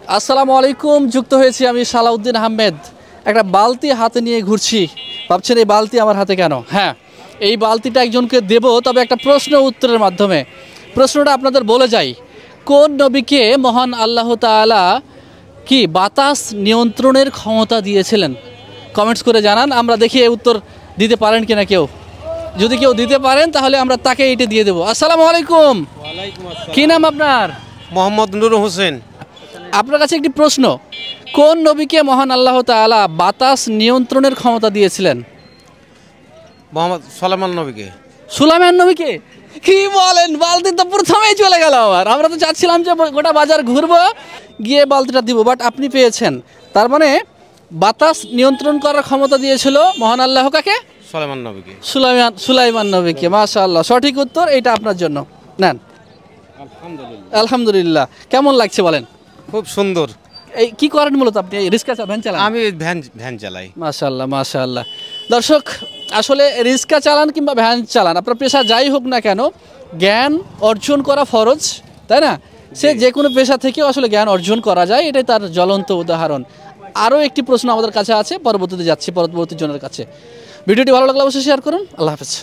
আসসালামু আলাইকুম। যুক্ত হয়েছি আমি সালাউদ্দিন আহমেদ। একটা বালতি হাতে নিয়ে ঘুরছি। ভাবছেন এই বালতি আমার হাতে কেন? হ্যাঁ, এই বালতিটা একজনকে দেব, তবে একটা প্রশ্ন উত্তরের মাধ্যমে। প্রশ্নটা আপনাদের বলে যাই, কোন নবীকে মহান আল্লাহ তাআলা কি বাতাস নিয়ন্ত্রণের ক্ষমতা দিয়েছিলেন? কমেন্টস করে জানান, আমরা দেখি এই উত্তর দিতে পারেন কিনা কেউ। যদি কেউ দিতে পারেন তাহলে আমরা তাকে এইটা দিয়ে দেবো। আসসালামু আলাইকুম। কি নাম আপনার? মোহাম্মদ নূর হোসেন। আপনার কাছে একটি প্রশ্ন, কোন নবীকে মহান আল্লাহ তাআলা বাতাস নিয়ন্ত্রণের ক্ষমতা দিয়েছিলেন? মোহাম্মদ সুলাইমান নবীকে। সুলাইমান নবীকে? কি বলেন, বালতি তো প্রথমেই চলে গেল। আমরা তো চাচ্ছিলাম যে গোটা বাজার ঘুরবো, গিয়ে বালতিটা দিব, বাট আপনি পেয়েছেন। তার মানে বাতাস নিয়ন্ত্রণ করার ক্ষমতা দিয়েছিল মহান আল্লাহ কাকে? সুলাইমান নবীকে। সুলাইমান নবীকে। মাশাআল্লাহ, সঠিক উত্তর। এটা আপনার জন্য নেন। আলহামদুলিল্লাহ। কেমন লাগছে বলেন? খুব সুন্দর। এই কি করেন মূলত আপনি? রিক্সা ভ্যান চালান? আমি ভ্যান চালাই। মাশাআল্লাহ মাশাআল্লাহ। দর্শক, আসলে রিক্সা চালান কিংবা ভ্যান চালান, আপনার পেশা যাই হোক না কেন, জ্ঞান অর্জন করা ফরজ, তাই না? সে যে কোনো পেশা থেকেও আসলে জ্ঞান অর্জন করা যায়, এটাই তার জ্বলন্ত উদাহরণ। আরও একটি প্রশ্ন আমাদের কাছে আছে, পরবর্তীতে যাচ্ছি পরবর্তী জনের কাছে। ভিডিওটি ভালো লাগলে অবশ্যই শেয়ার করুন। আল্লাহ হাফেজ।